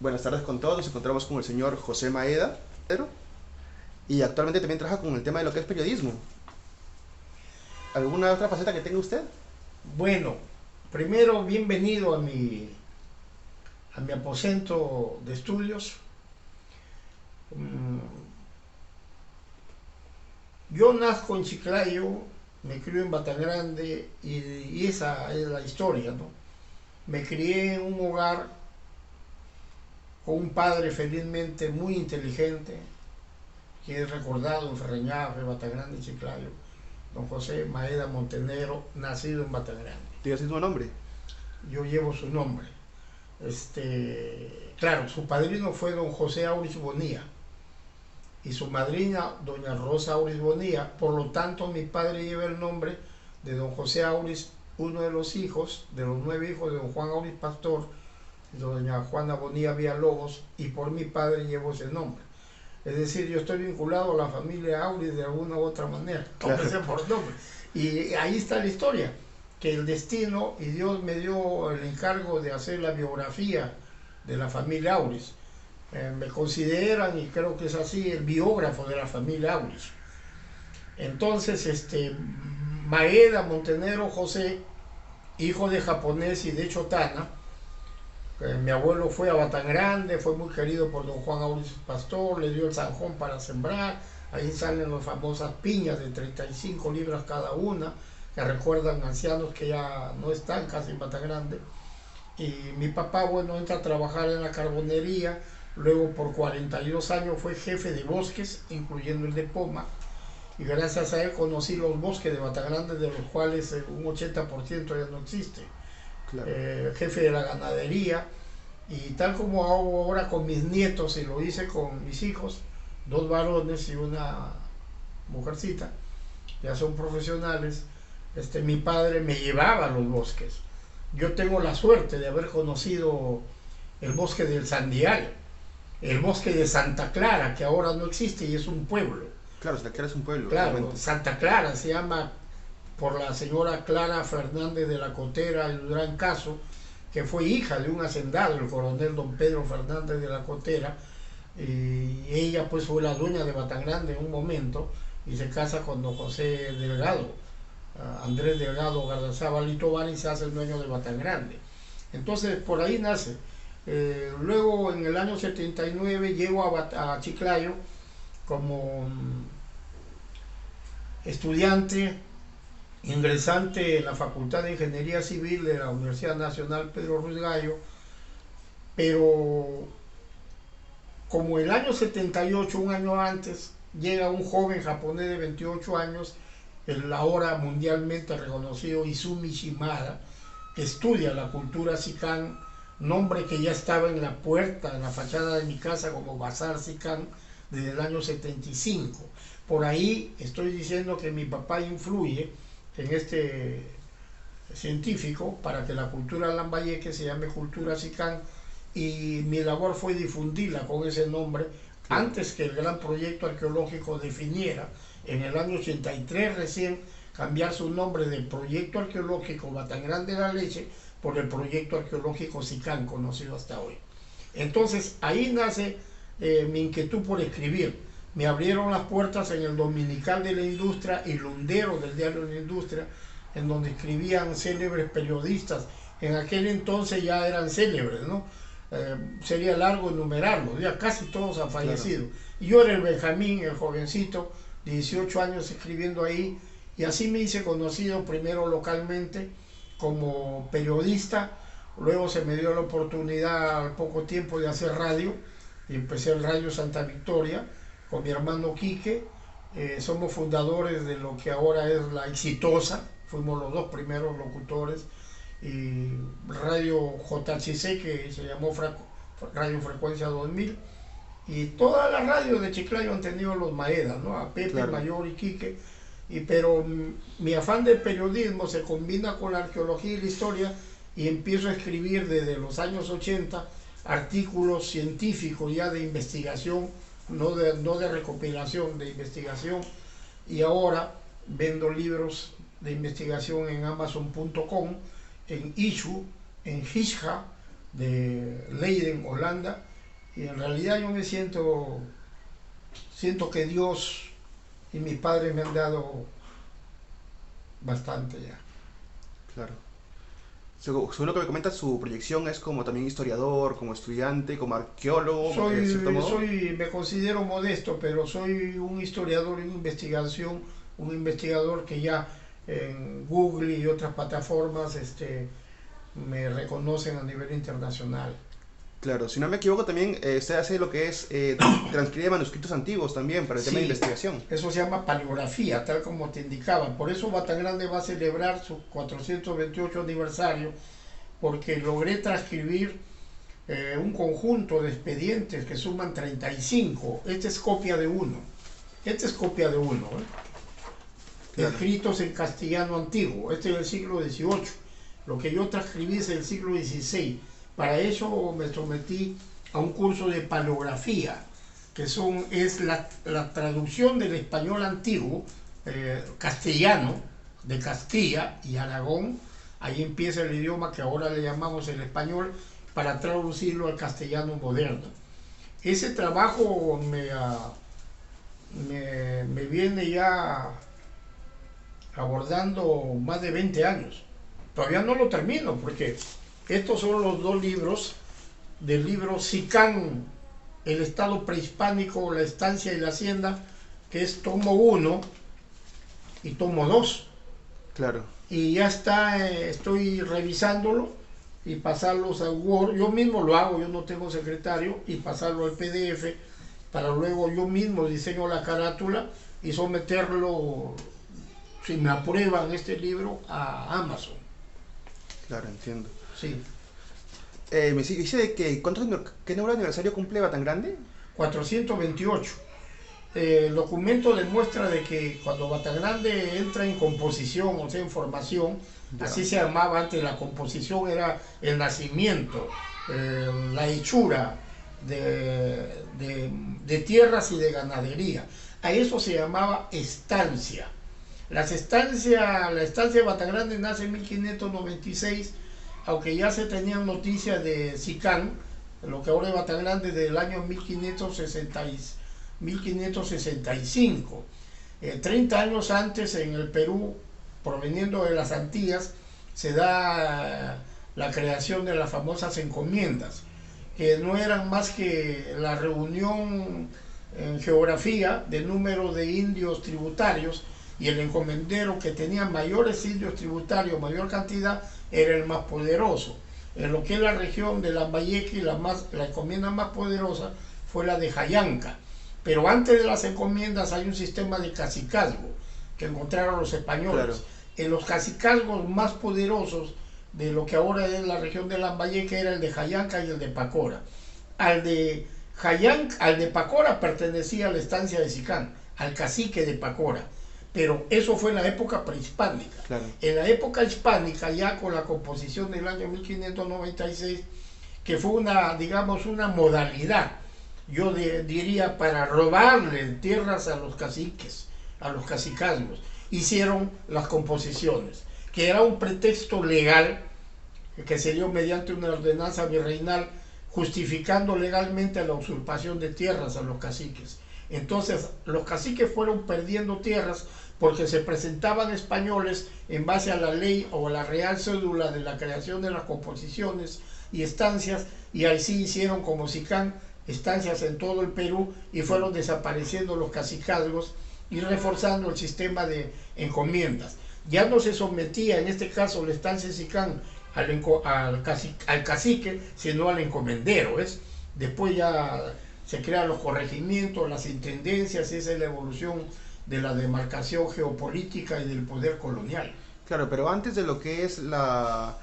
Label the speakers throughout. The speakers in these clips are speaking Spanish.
Speaker 1: Buenas tardes con todos, nos encontramos con el señor José Maeda, y actualmente también trabaja con el tema de lo que es periodismo. ¿Alguna otra faceta que tenga usted?
Speaker 2: Bueno, primero bienvenido a mi aposento de estudios. Mm, Yo nazco en Chiclayo, me crié en Batagrande y esa es la historia, ¿no? Me crié en un hogar con un padre felizmente muy inteligente, que es recordado en Ferreñafe, Batagrande, Chiclayo, don José Maeda Montenegro, nacido en Batagrande.
Speaker 1: ¿Tiene el mismo nombre?
Speaker 2: Yo llevo su nombre. Claro, su padrino fue don José Auris Bonilla y su madrina doña Rosa Auris Bonilla. Por lo tanto, mi padre lleva el nombre de don José Auris, uno de los hijos, de los 9 hijos de don Juan Auris Pastor y de doña Juana Bonilla Villalobos, y por mi padre llevo ese nombre. Es decir, yo estoy vinculado a la familia Auris de alguna u otra manera, aunque
Speaker 1: Claro.
Speaker 2: sea por nombre. Y ahí está la historia, que el destino y Dios me dio el encargo de hacer la biografía de la familia Auris. Me consideran, y creo que es así, el biógrafo de la familia Auris. Entonces, Maeda Montenegro José, hijo de japonés y de chotana, mi abuelo fue a Batagrande, fue muy querido por don Juan Auris Pastor, le dio el zanjón para sembrar, ahí salen las famosas piñas de 35 libras cada una, que recuerdan ancianos que ya no están casi en Batagrande. Y mi papá, bueno, entra a trabajar en la carbonería, luego por 42 años fue jefe de bosques, incluyendo el de Poma, y gracias a él conocí los bosques de Batagrande, de los cuales un 80% ya no existe.
Speaker 1: Claro.
Speaker 2: Jefe de la ganadería, y tal como hago ahora con mis nietos y lo hice con mis hijos, 2 varones y una mujercita, ya son profesionales. Mi padre me llevaba a los bosques. Yo tengo la suerte de haber conocido el bosque del Sandial, el bosque de Santa Clara, que ahora no existe y es un pueblo.
Speaker 1: Claro, Slaquera es un pueblo,
Speaker 2: Claro,
Speaker 1: realmente.
Speaker 2: Santa Clara se llama por la señora Clara Fernández de la Cotera y Durán Caso, que fue hija de un hacendado, el coronel don Pedro Fernández de la Cotera, y ella pues fue la dueña de Batagrande en un momento y se casa con don José Delgado, Andrés Delgado Gardazábal y Tobar, y se hace el dueño de Batagrande. Entonces por ahí nace. Luego en el año 79 llego a Chiclayo como estudiante ingresante en la Facultad de Ingeniería Civil de la Universidad Nacional Pedro Ruiz Gallo, pero como el año 78, un año antes, llega un joven japonés de 28 años, el ahora mundialmente reconocido Izumi Shimada, que estudia la cultura Sikan, nombre que ya estaba en la puerta, en la fachada de mi casa como Bazar Sikan desde el año 75. Por ahí estoy diciendo que mi papá influye en este científico para que la cultura lambayeque se llame cultura Sikan, y mi labor fue difundirla con ese nombre
Speaker 1: Claro.
Speaker 2: antes que el gran proyecto arqueológico definiera en el año 83 recién cambiar su nombre del proyecto arqueológico Batagrande de la Leche por el proyecto arqueológico Sikan, conocido hasta hoy. Entonces ahí nace mi inquietud por escribir. Me abrieron las puertas en el Dominical de la Industria y Lundero del diario de la Industria, en donde escribían célebres periodistas. En aquel entonces ya eran célebres, ¿no? Sería largo enumerarlos, ya casi todos han
Speaker 1: Claro.
Speaker 2: fallecido. Y yo era el Benjamín, el jovencito, 18 años escribiendo ahí, y así me hice conocido primero localmente como periodista. Luego se me dio la oportunidad al poco tiempo de hacer radio, y empecé en Radio Santa Victoria con mi hermano Quique. Somos fundadores de lo que ahora es La Exitosa, fuimos los dos primeros locutores, y Radio JHC, que se llamó Radio Frecuencia 2000, y todas las radios de Chiclayo han tenido los Maeda, ¿no? A Pepe,
Speaker 1: Claro.
Speaker 2: Mayor y Quique. Pero mi afán de periodismo se combina con la arqueología y la historia, y empiezo a escribir desde los años 80 artículos científicos ya de investigación, no de recopilación, de investigación. Y ahora vendo libros de investigación en Amazon.com, en Issue, en Hisha de Leiden, Holanda, Y en realidad yo me siento que Dios y mis padres me han dado bastante ya.
Speaker 1: Claro. Según lo que me comenta, su proyección es como también historiador, como estudiante, como arqueólogo, de cierto modo.
Speaker 2: Me considero modesto, pero soy un historiador en investigación, un investigador que ya en Google y otras plataformas me reconocen a nivel internacional.
Speaker 1: Claro, si no me equivoco también usted hace lo que es transcribir manuscritos antiguos también para el tema de
Speaker 2: Sí,
Speaker 1: investigación.
Speaker 2: eso se llama paleografía, tal como te indicaba. Por eso Batagrande va a celebrar su 428 aniversario, porque logré transcribir un conjunto de expedientes que suman 35. Esta es copia de uno. Esta es copia de uno,
Speaker 1: Claro.
Speaker 2: escritos en castellano antiguo. Este es del siglo XVIII. Lo que yo transcribí es del siglo XVI. Para eso me sometí a un curso de paleografía, que es la traducción del español antiguo, castellano, de Castilla y Aragón. Ahí empieza el idioma que ahora le llamamos el español, para traducirlo al castellano moderno. Ese trabajo me viene ya abordando más de 20 años. Todavía no lo termino, porque estos son los dos libros del libro Sicán, el Estado Prehispánico, la Estancia y la Hacienda, que es tomo 1 y tomo 2.
Speaker 1: Claro.
Speaker 2: Y ya está, estoy revisándolo y pasarlos a Word. Yo mismo lo hago, yo no tengo secretario, y pasarlo al PDF para luego yo mismo diseño la carátula y someterlo, si me aprueban este libro, a Amazon.
Speaker 1: Claro, entiendo.
Speaker 2: Sí.
Speaker 1: Me dice de que ¿qué número de aniversario cumple Batagrande?
Speaker 2: 428. El documento demuestra de que cuando Batagrande entra en composición, o sea, en formación, ya. Así se llamaba antes, la composición era el nacimiento, la hechura de tierras y de ganadería. A eso se llamaba estancia. La estancia de Batagrande nace en 1596, aunque ya se tenían noticias de Sicán, lo que ahora es Batagrande, del año 1565. 30 años antes, en el Perú, proveniendo de las Antillas, se da la creación de las famosas encomiendas, que no eran más que la reunión en geografía de número de indios tributarios, y el encomendero que tenía mayores indios tributarios, mayor cantidad, era el más poderoso. En lo que es la región de Lambayeque, la encomienda más poderosa fue la de Jayanca. Pero antes de las encomiendas hay un sistema de cacicazgo que encontraron los españoles. Claro. En los cacicazgos más poderosos de lo que ahora es la región de Lambayeque era el de Jayanca y el de Pacora. Al de Pacora pertenecía a la estancia de Sicán, al cacique de Pacora. Pero eso fue en la época prehispánica. Claro. En la época hispánica, ya con la composición del año 1596, que fue una modalidad, yo diría, para robarle tierras a los caciques, a los cacicazgos, hicieron las composiciones, que era un pretexto legal que se dio mediante una ordenanza virreinal, justificando legalmente la usurpación de tierras a los caciques. Entonces los caciques fueron perdiendo tierras porque se presentaban españoles en base a la ley o a la real cédula de la creación de las composiciones y estancias, y así hicieron como Sicán estancias en todo el Perú, y fueron desapareciendo los cacicazgos y reforzando el sistema de encomiendas. Ya no se sometía, en este caso la estancia de Sicán, al cacique, sino al encomendero. Después ya se crean los corregimientos, las intendencias. Esa es la evolución de la demarcación geopolítica y del poder colonial.
Speaker 1: Claro, pero antes de lo que es la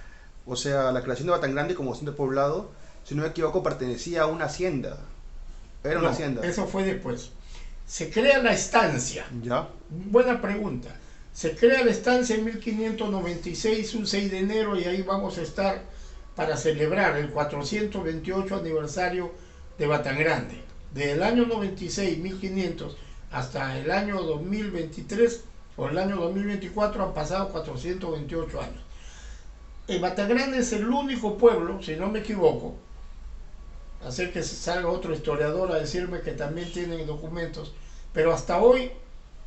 Speaker 1: creación de Batagrande como centro poblado, si no me equivoco, pertenecía a una hacienda. Era una hacienda.
Speaker 2: Eso fue después. Se crea la estancia.
Speaker 1: ¿Ya?
Speaker 2: Buena pregunta. Se crea la estancia en 1596, un 6 de enero, y ahí vamos a estar para celebrar el 428 aniversario de Batagrande. Del año 96, 1500, hasta el año 2023 o el año 2024 han pasado 428 años. Batagrande es el único pueblo, si no me equivoco, hacer que salga otro historiador a decirme que también tienen documentos, pero hasta hoy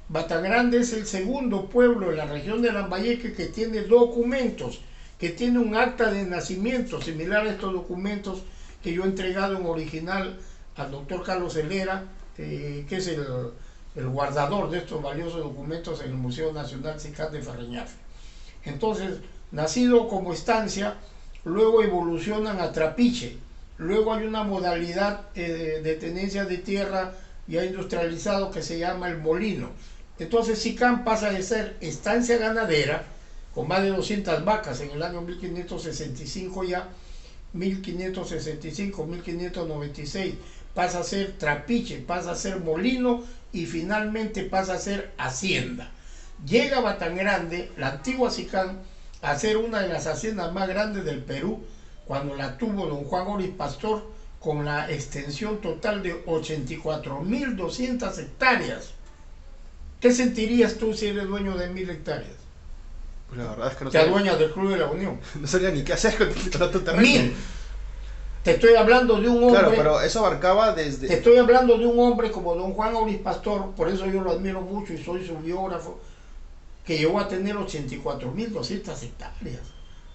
Speaker 2: Batangrande es el segundo pueblo en la región de Lambayeque que tiene documentos, que tiene un acta de nacimiento similar a estos documentos que yo he entregado en original al doctor Carlos Helera, que es el guardador de estos valiosos documentos en el Museo Nacional Sicat de Ferreñafe. Entonces, nacido como estancia, luego evolucionan a trapiche, luego hay una modalidad de tenencia de tierra ya industrializado que se llama el molino. Entonces Sicán pasa de ser estancia ganadera, con más de 200 vacas en el año 1565 ya, 1565, 1596, pasa a ser trapiche, pasa a ser molino y finalmente pasa a ser hacienda. Llega Batangrande, la antigua Sicán, a ser una de las haciendas más grandes del Perú, cuando la tuvo don Juan Oris Pastor, con la extensión total de 84.200 hectáreas. ¿Qué sentirías tú si eres dueño de 1.000 hectáreas?
Speaker 1: Pues la verdad es que no
Speaker 2: Te
Speaker 1: sabía,
Speaker 2: adueñas del Club de la Unión.
Speaker 1: no sabía ni qué hacer con tu terreno.
Speaker 2: 1.000. Te estoy hablando de un hombre.
Speaker 1: Claro, pero eso abarcaba desde...
Speaker 2: Te estoy hablando de un hombre como don Juan Oris Pastor, por eso yo lo admiro mucho y soy su biógrafo, que llegó a tener 84.200 hectáreas.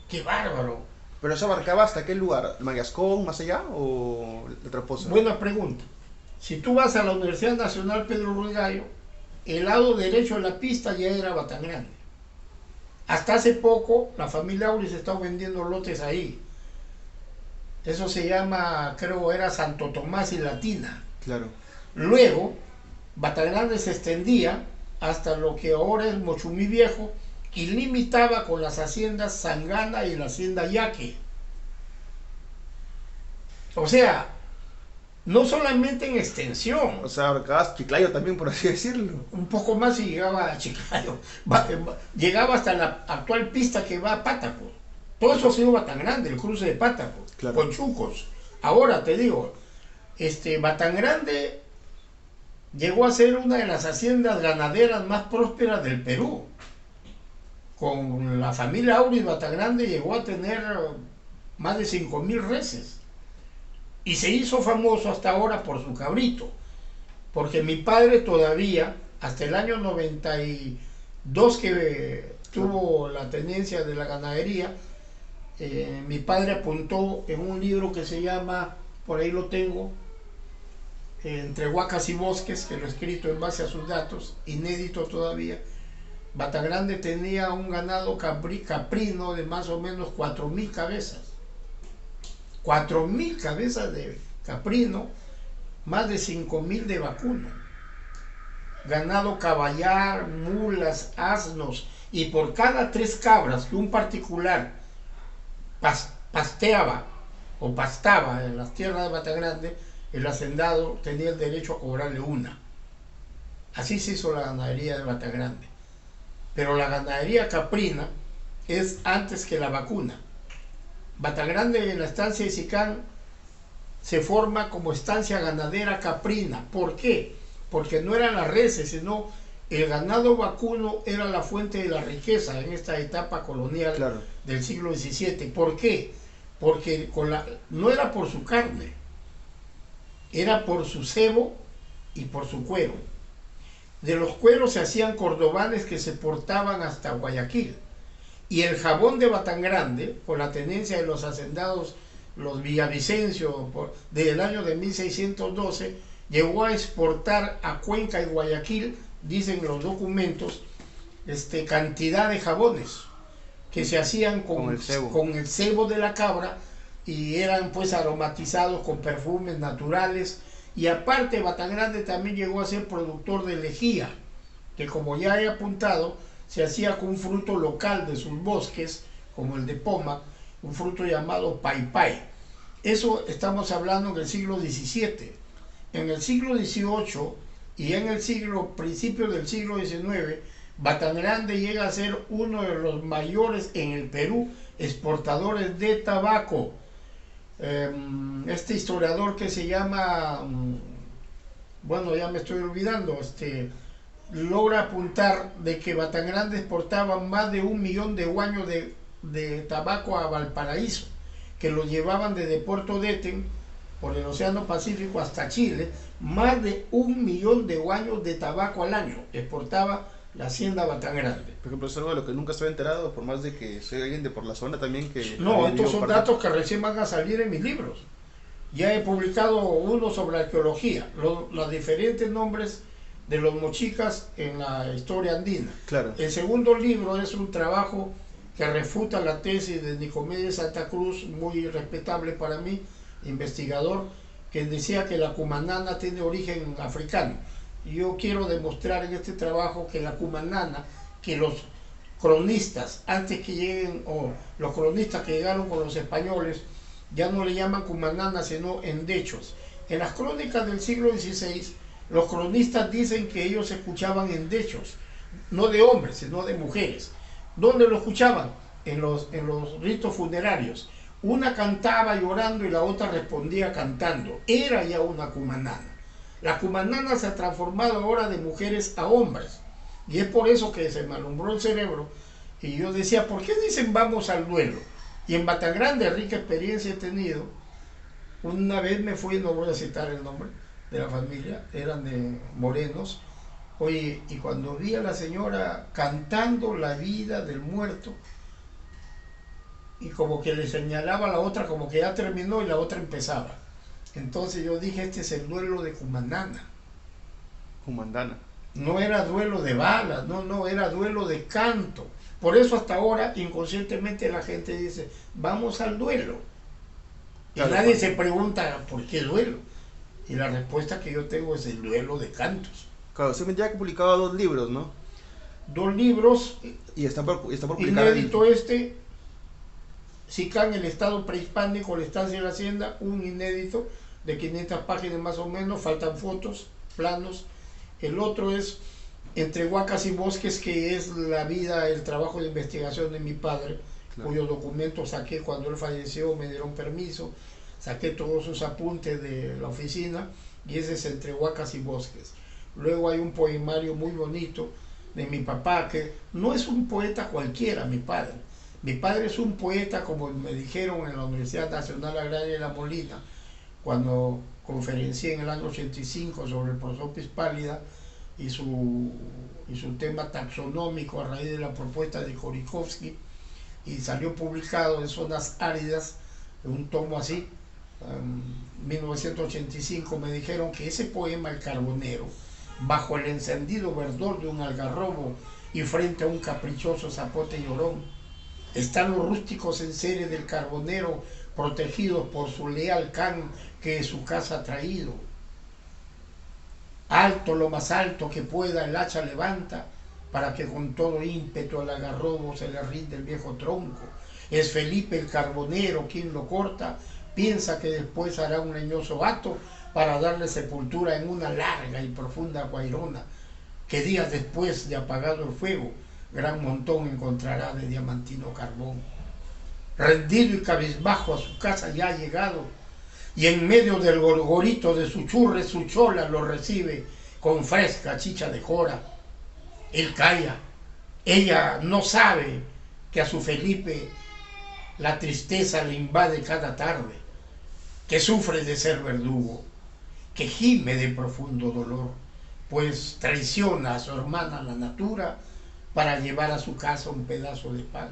Speaker 2: ¡Qué bárbaro!
Speaker 1: Pero eso abarcaba hasta qué lugar, Mariascón, más allá o la otra cosa.
Speaker 2: Buena pregunta. Si tú vas a la Universidad Nacional Pedro Ruiz Gallo, el lado derecho de la pista ya era Batangrande. Hasta hace poco la familia Auris estaba vendiendo lotes ahí. Eso se llama, creo, era Santo Tomás y Latina.
Speaker 1: Claro.
Speaker 2: Luego, Batangrande se extendía hasta lo que ahora es Mochumí Viejo y limitaba con las haciendas Sangana y la hacienda Yaque. O sea, no solamente en extensión.
Speaker 1: O sea, abarcabas Chiclayo también, por así decirlo.
Speaker 2: Un poco más y llegaba a Chiclayo. Llegaba hasta la actual pista que va a Pátaco. Todo eso ha sido Batangrande, el cruce de Pátaco,
Speaker 1: claro,
Speaker 2: con Chucos. Ahora te digo, Batangrande llegó a ser una de las haciendas ganaderas más prósperas del Perú. Con la familia Auris, Batangrande llegó a tener más de 5.000 reses. Y se hizo famoso hasta ahora por su cabrito. Porque mi padre todavía, hasta el año 92 que tuvo la tenencia de la ganadería, mi padre apuntó en un libro que se llama, por ahí lo tengo, Entre Huacas y Bosques, que lo he escrito en base a sus datos, inédito todavía. Batangrande tenía un ganado caprino de más o menos 4.000 cabezas. 4.000 cabezas de caprino, más de 5.000 de vacuno. Ganado caballar, mulas, asnos, y por cada 3 cabras que un particular pasteaba o pastaba en las tierras de Batangrande, el hacendado tenía el derecho a cobrarle una. Así se hizo la ganadería de Batangrande. Pero la ganadería caprina es antes que la vacuna. Batangrande, en la estancia de Sicán, se forma como estancia ganadera caprina. ¿Por qué? Porque no eran las reses, sino el ganado vacuno era la fuente de la riqueza en esta etapa colonial, claro, del siglo XVII. ¿Por qué? Porque no era por su carne, era por su cebo y por su cuero. De los cueros se hacían cordobanes que se portaban hasta Guayaquil. Y el jabón de Batangrande, por la tenencia de los hacendados, los Villavicencio, desde el año de 1612, llegó a exportar a Cuenca y Guayaquil, dicen los documentos, cantidad de jabones que se hacían con el cebo de la cabra y eran pues aromatizados con perfumes naturales. Y aparte Batangrande también llegó a ser productor de lejía, que como ya he apuntado, se hacía con un fruto local de sus bosques, como el de Poma, un fruto llamado paipai. Eso estamos hablando en el siglo XVII. En el siglo XVIII y en el principio del siglo XIX, Batangrande llega a ser uno de los mayores en el Perú exportadores de tabaco. Este historiador que se llama, bueno, ya me estoy olvidando, logra apuntar de que Batangrande exportaba más de 1 millón de guaños de tabaco a Valparaíso, que lo llevaban desde Puerto Deten por el Océano Pacífico hasta Chile, más de 1 millón de guaños de tabaco al año exportaba la hacienda Batangrande.
Speaker 1: Por ejemplo, es algo de lo que nunca estoy enterado, por más de que soy alguien de por la zona también que...
Speaker 2: No, estos son datos que recién van a salir en mis libros. Ya he publicado uno sobre arqueología, los diferentes nombres de los mochicas en la historia andina.
Speaker 1: Claro.
Speaker 2: El segundo libro es un trabajo que refuta la tesis de Nicomedes Santa Cruz, muy respetable para mí, investigador, que decía que la cumanana tiene origen africano. Yo quiero demostrar en este trabajo que la cumanana, que los cronistas, antes que lleguen, o los cronistas que llegaron con los españoles, ya no le llaman cumanana, sino endechos. En las crónicas del siglo XVI, los cronistas dicen que ellos escuchaban endechos, no de hombres, sino de mujeres. ¿Dónde lo escuchaban? En los ritos funerarios. Una cantaba llorando y la otra respondía cantando. Era ya una cumanana. La cumanana se ha transformado ahora de mujeres a hombres. Y es por eso que se me alumbró el cerebro. Y yo decía, ¿por qué dicen vamos al duelo? Y en Batangrande, rica experiencia he tenido. Una vez me fui, no voy a citar el nombre de la familia, eran de morenos. Oye, y cuando vi a la señora cantando la vida del muerto, y como que le señalaba a la otra como que ya terminó y la otra empezaba. Entonces yo dije, este es el duelo de Cumanana.
Speaker 1: Cumandana.
Speaker 2: No era duelo de balas, no, era duelo de canto. Por eso hasta ahora inconscientemente la gente dice, vamos al duelo. Y
Speaker 1: claro,
Speaker 2: nadie se pregunta, ¿por qué duelo? Y la respuesta que yo tengo es el duelo de cantos.
Speaker 1: Claro, usted me ya que publicado 2 libros, ¿no?
Speaker 2: 2 libros.
Speaker 1: Y está por publicar.
Speaker 2: Inédito Sicán, el Estado prehispánico, la estancia de la hacienda, un inédito de 500 páginas más o menos, faltan fotos, planos. El otro es Entre Huacas y Bosques, que es la vida, el trabajo de investigación de mi padre, claro, cuyos documentos saqué cuando él falleció, me dieron permiso, saqué todos sus apuntes de la oficina, y ese es Entre Huacas y Bosques. Luego hay un poemario muy bonito de mi papá, que no es un poeta cualquiera, mi padre. Mi padre es un poeta, como me dijeron en la Universidad Nacional Agraria de La Molina, cuando conferencié en el año 85 sobre el prosopis pálida y su tema taxonómico a raíz de la propuesta de Khorikhovsky, y salió publicado en Zonas Áridas, en un tomo así, en 1985. Me dijeron que ese poema, El Carbonero, bajo el encendido verdor de un algarrobo y frente a un caprichoso zapote llorón, están los rústicos enseres del carbonero protegidos por su leal can que de su casa ha traído. Alto, lo más alto que pueda, el hacha levanta para que con todo ímpetu al algarrobo se le rinde el viejo tronco. Es Felipe el carbonero quien lo corta, piensa que después hará un leñoso hato para darle sepultura en una larga y profunda guairona, que días después de apagado el fuego, gran montón encontrará de diamantino carbón. Rendido y cabizbajo a su casa ya ha llegado, y en medio del gorgorito de su churre, su chola lo recibe con fresca chicha de jora. Él calla, ella no sabe que a su Felipe la tristeza le invade cada tarde, que sufre de ser verdugo, que gime de profundo dolor, pues traiciona a su hermana la natura para llevar a su casa un pedazo de pan.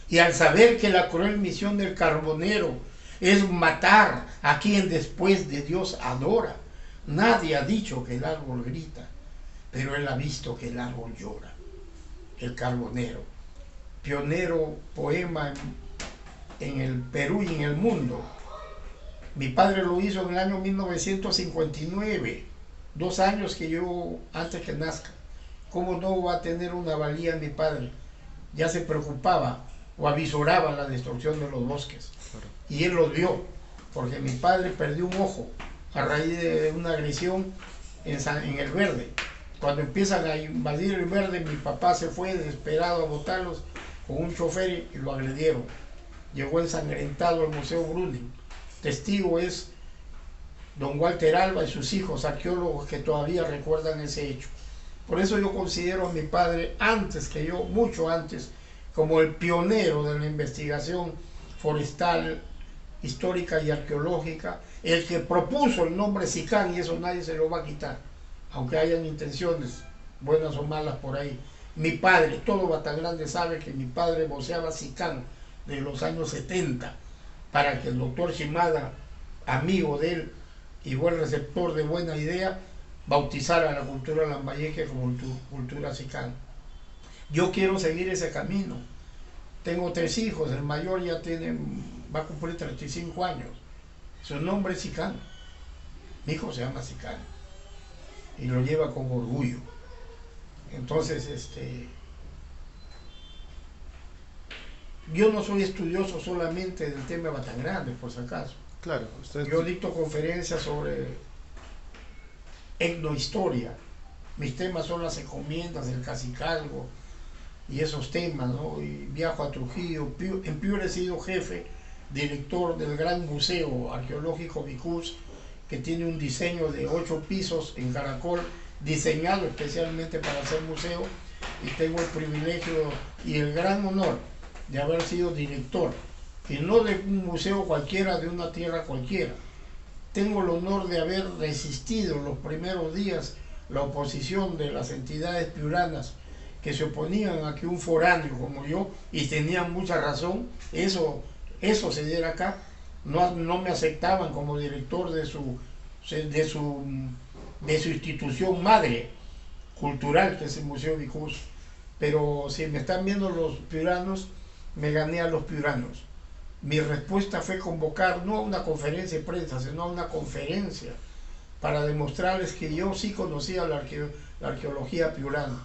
Speaker 2: Y al saber que la cruel misión del carbonero es matar a quien después de Dios adora, nadie ha dicho que el árbol grita, pero él ha visto que el árbol llora. El Carbonero, pionero poema en el Perú y en el mundo. Mi padre lo hizo en el año 1959, 2 años que yo antes que nazca. ¿Cómo no va a tener una valía mi padre? Ya se preocupaba o avisoraba la destrucción de los bosques. Claro. Y él lo vio, porque mi padre perdió un ojo a raíz de una agresión en el Verde. Cuando empiezan a invadir el Verde, mi papá se fue desesperado a botarlos con un chofer y lo agredieron. Llegó ensangrentado al Museo Bruning. Testigo es don Walter Alba y sus hijos, arqueólogos que todavía recuerdan ese hecho. Por eso yo considero a mi padre, antes que yo, mucho antes, como el pionero de la investigación forestal histórica y arqueológica, el que propuso el nombre Sicán, y eso nadie se lo va a quitar, aunque hayan intenciones buenas o malas por ahí. Mi padre, todo Batangrande sabe que mi padre voceaba Sicán de los años 70 para que el doctor Shimada, amigo de él y buen receptor de buena idea, bautizara la cultura lambayeque como cultura Sicán. Yo quiero seguir ese camino. Tengo 3 hijos, el mayor ya va a cumplir 35 años. Su nombre es Sicán. Mi hijo se llama Sicán y lo lleva con orgullo. Entonces, yo no soy estudioso solamente del tema Batangrande, por si acaso.
Speaker 1: Claro,
Speaker 2: Yo dicto conferencias sobre etnohistoria. Mis temas son las encomiendas del cacicazgo y esos temas, ¿no? Y viajo a Trujillo. En Piura he sido jefe, director del gran museo arqueológico Vicús, que tiene un diseño de 8 pisos en Caracol, diseñado especialmente para hacer museo, y tengo el privilegio y el gran honor de haber sido director, y no de un museo cualquiera, de una tierra cualquiera. Tengo el honor de haber resistido los primeros días la oposición de las entidades piuranas que se oponían a que un foráneo como yo, y tenían mucha razón, eso se diera acá. No me aceptaban como director de su institución madre cultural, que es el Museo Vicús. Pero si me están viendo los piuranos, me gané a los piuranos. Mi respuesta fue convocar no a una conferencia de prensa, sino a una conferencia para demostrarles que yo sí conocía la arqueología piurana.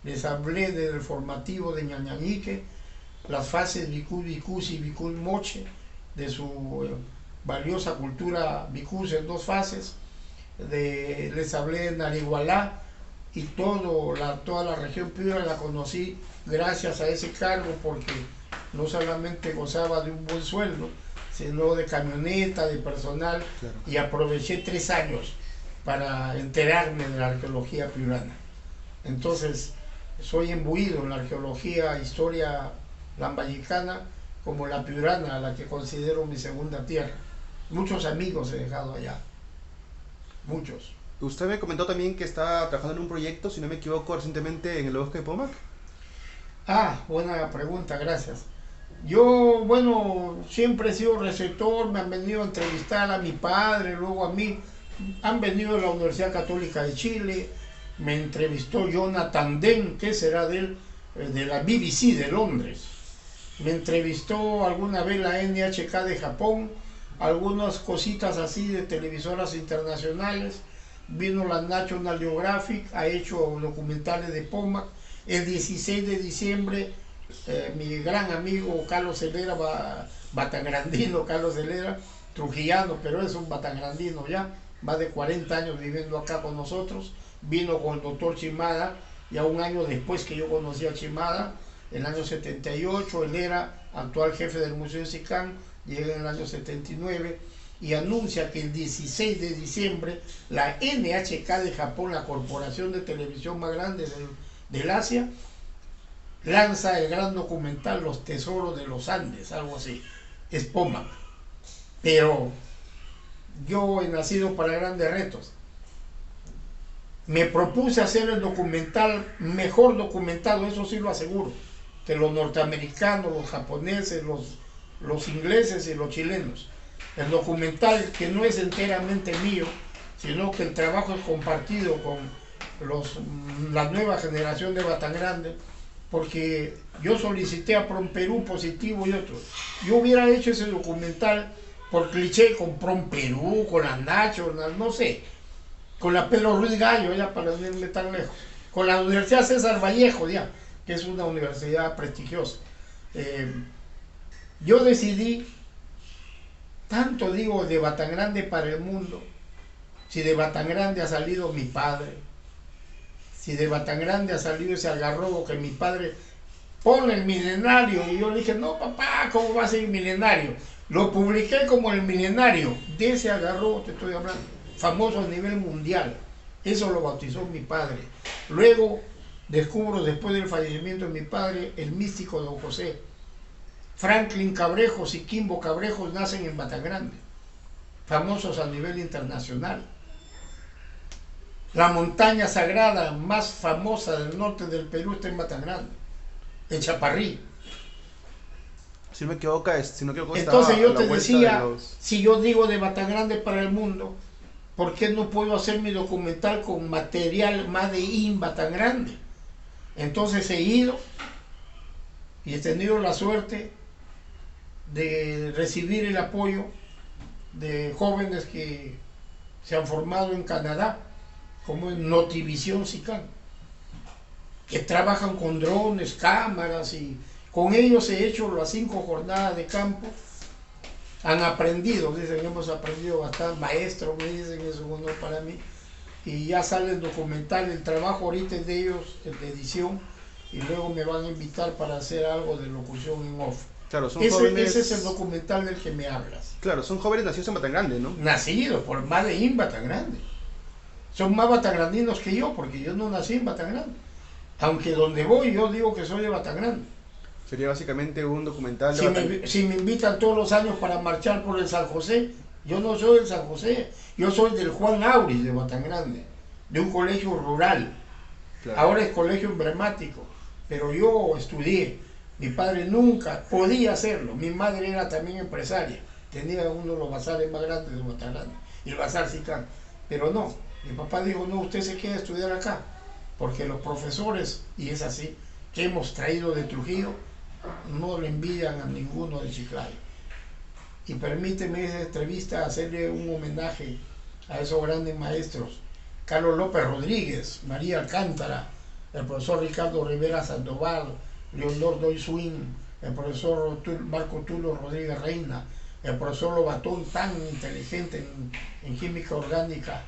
Speaker 2: Les hablé del formativo de Ñañañique, las fases Vicús Vicús y Vicús Moche, de su valiosa cultura Vicús en 2 fases. Les hablé de Narigualá, y toda la región Piura la conocí gracias a ese cargo, porque no solamente gozaba de un buen sueldo, sino de camioneta, de personal, claro. Y aproveché 3 años para enterarme de la arqueología piurana. Entonces, soy imbuido en la arqueología, historia lambayicana, como la piurana, a la que considero mi segunda tierra. Muchos amigos he dejado allá, muchos.
Speaker 1: Usted me comentó también que está trabajando en un proyecto, si no me equivoco, recientemente en el bosque de Pomac.
Speaker 2: Buena pregunta, gracias. Yo, bueno, siempre he sido receptor, me han venido a entrevistar a mi padre, luego a mí, han venido de la Universidad Católica de Chile, me entrevistó Jonathan Dehn, que será de la BBC de Londres, me entrevistó alguna vez la NHK de Japón, algunas cositas así de televisoras internacionales, vino la National Geographic, ha hecho documentales de Pomac. El 16 de diciembre, mi gran amigo Carlos Helera, batangrandino Carlos Helera, trujillano, pero es un batangrandino ya, más de 40 años viviendo acá con nosotros, vino con el doctor Chimada, ya un año después que yo conocí a Chimada, en el año 78, él era actual jefe del Museo de Sicán, llega en el año 79, y anuncia que el 16 de diciembre la NHK de Japón, la corporación de televisión más grande del Asia, lanza el gran documental Los Tesoros de los Andes, algo así, es Pomac. Pero yo he nacido para grandes retos. Me propuse hacer el documental mejor documentado, eso sí lo aseguro, que los norteamericanos, los japoneses, los ingleses y los chilenos. El documental, que no es enteramente mío, sino que el trabajo es compartido con la nueva generación de Batangrande, porque yo solicité a Prom Perú positivo y otros. Yo hubiera hecho ese documental por cliché con Prom Perú, con la Nacho, no sé, con la Pedro Ruiz Gallo, ya para no irme tan lejos, con la Universidad César Vallejo, ya, que es una universidad prestigiosa. Yo decidí, tanto digo de Batangrande para el mundo, si de Batangrande ha salido mi padre, si de Batangrande ha salido ese algarrobo que mi padre pone el milenario, y yo le dije, no papá, ¿cómo va a ser el milenario? Lo publiqué como el milenario, de ese algarrobo te estoy hablando, famoso a nivel mundial, eso lo bautizó mi padre. Luego descubro, después del fallecimiento de mi padre, el místico Don José, Franklin Cabrejos y Kimbo Cabrejos nacen en Batagrande, famosos a nivel internacional. La montaña sagrada más famosa del norte del Perú está en Batagrande, en Chaparrí.
Speaker 1: Si no me equivoco,
Speaker 2: Entonces
Speaker 1: está
Speaker 2: yo
Speaker 1: a la
Speaker 2: te
Speaker 1: vuelta
Speaker 2: decía,
Speaker 1: de los...
Speaker 2: si yo digo de Batagrande para el mundo, ¿por qué no puedo hacer mi documental con material Made in Batagrande? Entonces he ido y he tenido la suerte de recibir el apoyo de jóvenes que se han formado en Canadá, como en Notivisión SICAN, que trabajan con drones, cámaras, y con ellos he hecho las 5 jornadas de campo. Han aprendido, dicen, hemos aprendido bastante, maestro, me dicen, es un honor para mí, y ya sale el documental. El trabajo ahorita es de ellos, el de edición, y luego me van a invitar para hacer algo de locución en off.
Speaker 1: Claro, son jóvenes...
Speaker 2: Ese es el documental del que me hablas.
Speaker 1: Claro, son jóvenes nacidos en Batagrande, ¿no?
Speaker 2: Nacidos por Made in Batagrande. Son más batagrandinos que yo, porque yo no nací en Batagrande. Aunque donde voy yo digo que soy de Batagrande.
Speaker 1: Sería básicamente un documental de
Speaker 2: Si me invitan todos los años para marchar por el San José, yo no soy del San José, yo soy del Juan Auris de Batagrande, de un colegio rural. Claro. Ahora es colegio emblemático, pero yo estudié. Mi padre nunca podía hacerlo. Mi madre era también empresaria, tenía uno de los bazares más grandes de Batagrande, el Bazar SICAN, pero no. Mi papá dijo, no, usted se queda a estudiar acá, porque los profesores, y es así, que hemos traído de Trujillo, no le envidian a ninguno de Chiclayo. Y permíteme esa entrevista hacerle un homenaje a esos grandes maestros: Carlos López Rodríguez, María Alcántara, el profesor Ricardo Rivera Sandoval, Leonor Doy Swin, el profesor Marco Tulio Rodríguez Reina, el profesor Lobatón, tan inteligente en química orgánica,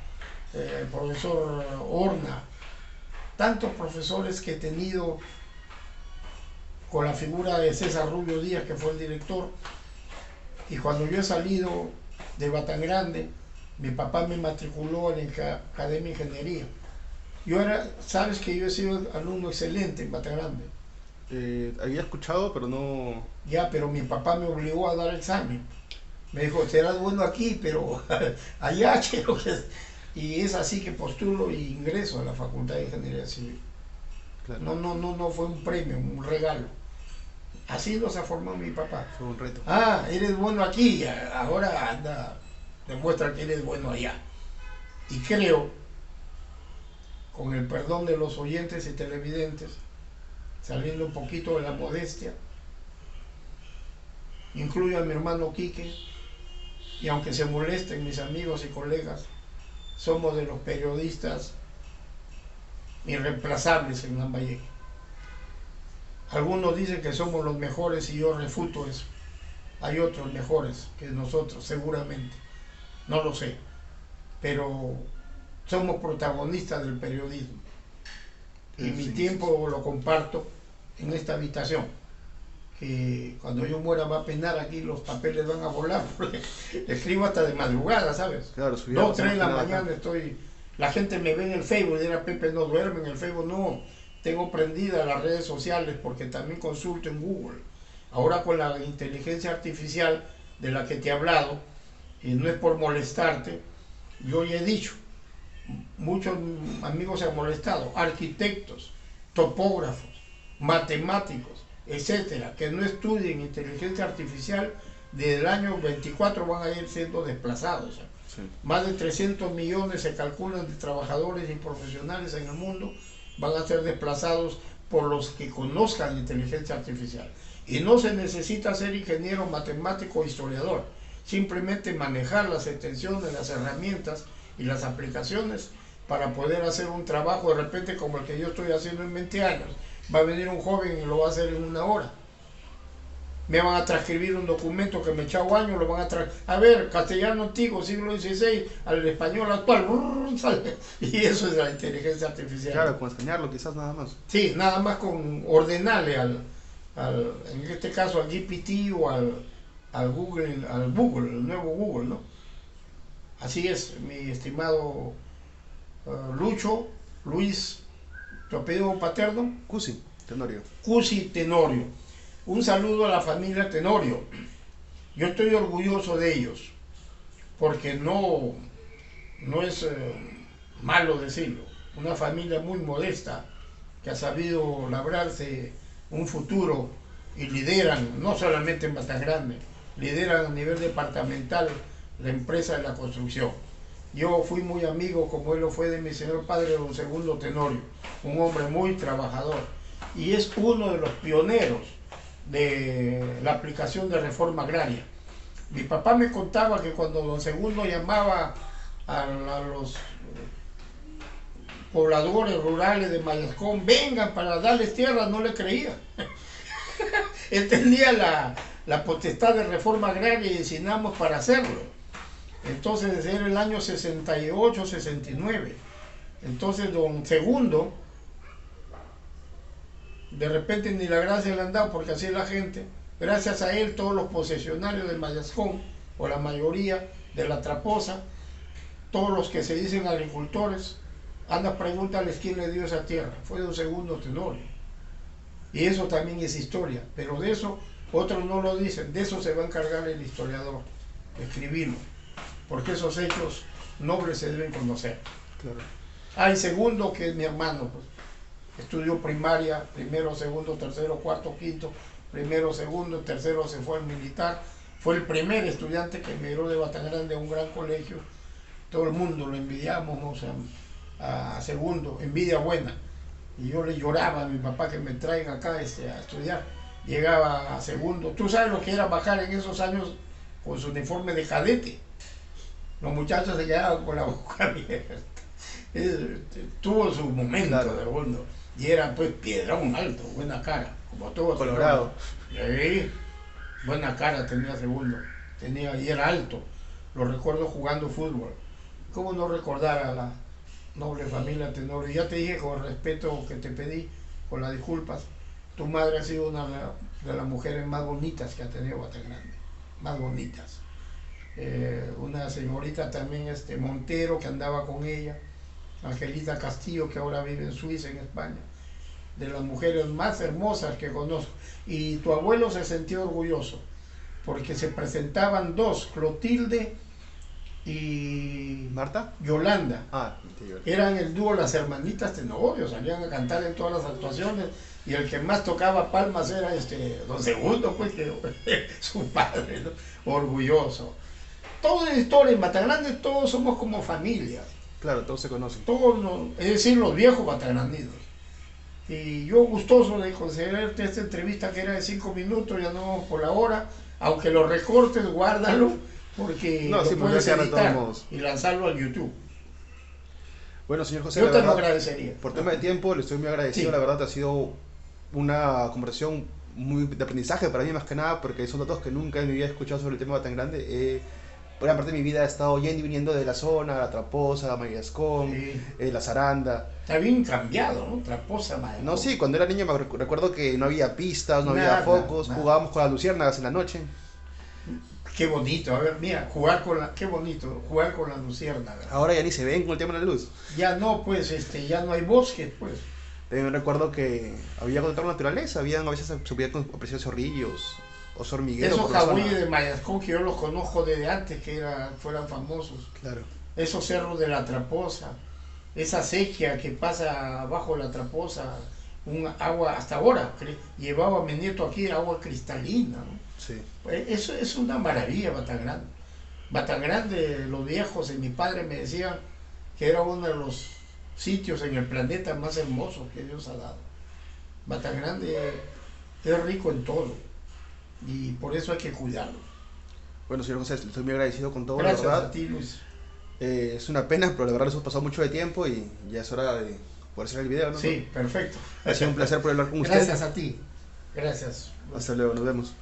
Speaker 2: el profesor Horna, tantos profesores que he tenido, con la figura de César Rubio Díaz, que fue el director. Y cuando yo he salido de Batagrande, mi papá me matriculó en la Academia de Ingeniería. Sabes que yo he sido alumno excelente en Batagrande.
Speaker 1: Había escuchado, pero no...
Speaker 2: Ya, pero mi papá me obligó a dar examen. Me dijo, serás bueno aquí, pero allá quiero que... Y es así que postulo e ingreso a la Facultad de Ingeniería Civil. Claro. No fue un premio, un regalo. Así nos ha formado mi papá.
Speaker 1: Fue un reto.
Speaker 2: Ah, eres bueno aquí, ahora anda, demuestra que eres bueno allá. Y creo, con el perdón de los oyentes y televidentes, saliendo un poquito de la modestia, incluyo a mi hermano Quique, y aunque se molesten mis amigos y colegas, somos de los periodistas irreemplazables en Lambayeque. Algunos dicen que somos los mejores y yo refuto eso. Hay otros mejores que nosotros, seguramente. No lo sé. Pero somos protagonistas del periodismo. Y mi tiempo lo comparto en esta habitación. Que cuando yo muera va a penar aquí, los papeles van a volar. Porque escribo hasta de madrugada, ¿sabes?
Speaker 1: Claro,
Speaker 2: 2, 3 de la mañana estoy... La gente me ve en el Facebook y dirá, Pepe no duerme en el Facebook. No, tengo prendidas las redes sociales porque también consulto en Google. Ahora con la inteligencia artificial de la que te he hablado, y no es por molestarte, yo ya he dicho, muchos amigos se han molestado, arquitectos, topógrafos, matemáticos, etcétera, que no estudien inteligencia artificial, desde el año 24 van a ir siendo desplazados. Sí. Más de 300 millones se calculan de trabajadores y profesionales en el mundo van a ser desplazados por los que conozcan inteligencia artificial. Y no se necesita ser ingeniero, matemático o historiador, simplemente manejar las extensiones, las herramientas y las aplicaciones para poder hacer un trabajo de repente como el que yo estoy haciendo en 20 años. Va a venir un joven y lo va a hacer en 1 hora. Me van a transcribir un documento que me echaba años, lo van a ver, castellano antiguo, siglo XVI, al español actual, y eso es la inteligencia artificial.
Speaker 1: Claro, con escanearlo quizás nada más.
Speaker 2: Sí, nada más con ordenarle en este caso al GPT o al Google, el nuevo Google, ¿no? Así es, mi estimado Luis, ¿tu apellido paterno?
Speaker 1: Cusi Tenorio.
Speaker 2: Cusi Tenorio. Un saludo a la familia Tenorio. Yo estoy orgulloso de ellos, porque no es malo decirlo. Una familia muy modesta que ha sabido labrarse un futuro y lideran, no solamente en Batangrande, lideran a nivel departamental la empresa de la construcción. Yo fui muy amigo, como él lo fue, de mi señor padre, don Segundo Tenorio, un hombre muy trabajador, y es uno de los pioneros de la aplicación de reforma agraria. Mi papá me contaba que cuando don Segundo llamaba a los pobladores rurales de Mayascón, vengan para darles tierra, no le creía. Él tenía la potestad de reforma agraria y designamos para hacerlo. Entonces, desde el año 68, 69. Entonces, don Segundo, de repente ni la gracia le han dado, porque así es la gente. Gracias a él, todos los posesionarios de Mayascón, o la mayoría de la Traposa, todos los que se dicen agricultores, anda, pregúntales quién le dio esa tierra. Fue don Segundo Tenorio. Y eso también es historia. Pero de eso, otros no lo dicen. De eso se va a encargar el historiador, de escribirlo. Porque esos hechos nobles se deben conocer.
Speaker 1: Claro.
Speaker 2: Ah, y Segundo, que es mi hermano, pues, estudió primaria, primero, segundo, tercero, cuarto, quinto, primero, segundo, tercero se fue al militar. Fue el primer estudiante que emigró de Batangrande a un gran colegio. Todo el mundo lo envidiamos, ¿no? O sea, a Segundo, envidia buena. Y yo le lloraba a mi papá que me traiga acá a estudiar. Llegaba a Segundo. Tú sabes lo que era bajar en esos años con su uniforme de cadete. Los muchachos se quedaban con la boca abierta. Tuvo su momento, claro, de fondo. Y era pues piedrón alto, buena cara, como todos.
Speaker 1: Colorado.
Speaker 2: Sí, buena cara tenía Segundo. Y era alto. Lo recuerdo jugando fútbol. ¿Cómo no recordar a la noble familia Tenorio? Ya te dije, con el respeto que te pedí, con las disculpas, tu madre ha sido una de las mujeres más bonitas que ha tenido Batangrande. Más bonitas. Una señorita también, Montero, que andaba con ella, Angelita Castillo, que ahora vive en Suiza, en España, de las mujeres más hermosas que conozco. Y tu abuelo se sentía orgulloso, porque se presentaban dos, Clotilde y
Speaker 1: ¿Marta?
Speaker 2: Yolanda.
Speaker 1: Interior.
Speaker 2: Eran el dúo Las Hermanitas Tenorio, salían a cantar en todas las actuaciones, y el que más tocaba palmas era don Segundo, pues, que su padre, ¿no? Orgulloso. Todo es historia, en Batangrande todos somos como familia.
Speaker 1: Claro, todos se conocen.
Speaker 2: Todos, es decir, los viejos batagrandinos. Y yo gustoso de concederte esta entrevista, que era de 5 minutos, ya no por la hora, aunque lo recortes, guárdalo, porque
Speaker 1: no,
Speaker 2: lo
Speaker 1: sí,
Speaker 2: puedes editar
Speaker 1: todos
Speaker 2: y lanzarlo al YouTube.
Speaker 1: Bueno, señor José,
Speaker 2: yo te lo agradecería.
Speaker 1: Por tema de tiempo, le estoy muy agradecido. Sí. La verdad, ha sido una conversación muy de aprendizaje para mí, más que nada, porque son datos que nunca en mi vida he escuchado sobre el tema Batangrande. Buena parte de mi vida he estado yendo y viniendo de la zona, la Traposa, Mayascón, sí, la Zaranda.
Speaker 2: Está bien cambiado, ¿no? Traposa, Mayascón.
Speaker 1: No, sí, cuando era niño me recuerdo que no había pistas, no había focos, jugábamos con las luciérnagas en la noche.
Speaker 2: Qué bonito, a ver, mira, qué bonito, jugar con las luciérnagas.
Speaker 1: Ahora ya ni se ven con el tema de la luz.
Speaker 2: Ya no, pues, ya no hay bosques, pues.
Speaker 1: También recuerdo que había contacto con la naturaleza, a veces se podía apreciar zorrillos, oso hormiguero.
Speaker 2: Esos jagüeyes de Mayascón, que yo los conozco desde antes que fueran famosos.
Speaker 1: Claro.
Speaker 2: Esos cerros de la Traposa, esa sequía que pasa bajo la Traposa, un agua, hasta ahora, llevaba a mi nieto aquí agua cristalina, ¿no?
Speaker 1: Sí.
Speaker 2: Eso es una maravilla, Batangrande. Batangrande, los viejos y mi padre me decían que era uno de los sitios en el planeta más hermosos que Dios ha dado. Batangrande es rico en todo y por eso hay que cuidarlo.
Speaker 1: Bueno, señor José, estoy muy agradecido con todo.
Speaker 2: Gracias,
Speaker 1: la verdad.
Speaker 2: a ti, Luis.
Speaker 1: Es una pena, pero la verdad les hemos pasado mucho de tiempo y ya es hora de poder hacer el video, ¿no?
Speaker 2: Sí, perfecto.
Speaker 1: Ha sido un placer poder hablar con usted.
Speaker 2: Gracias a ti. Gracias.
Speaker 1: Hasta luego, nos vemos.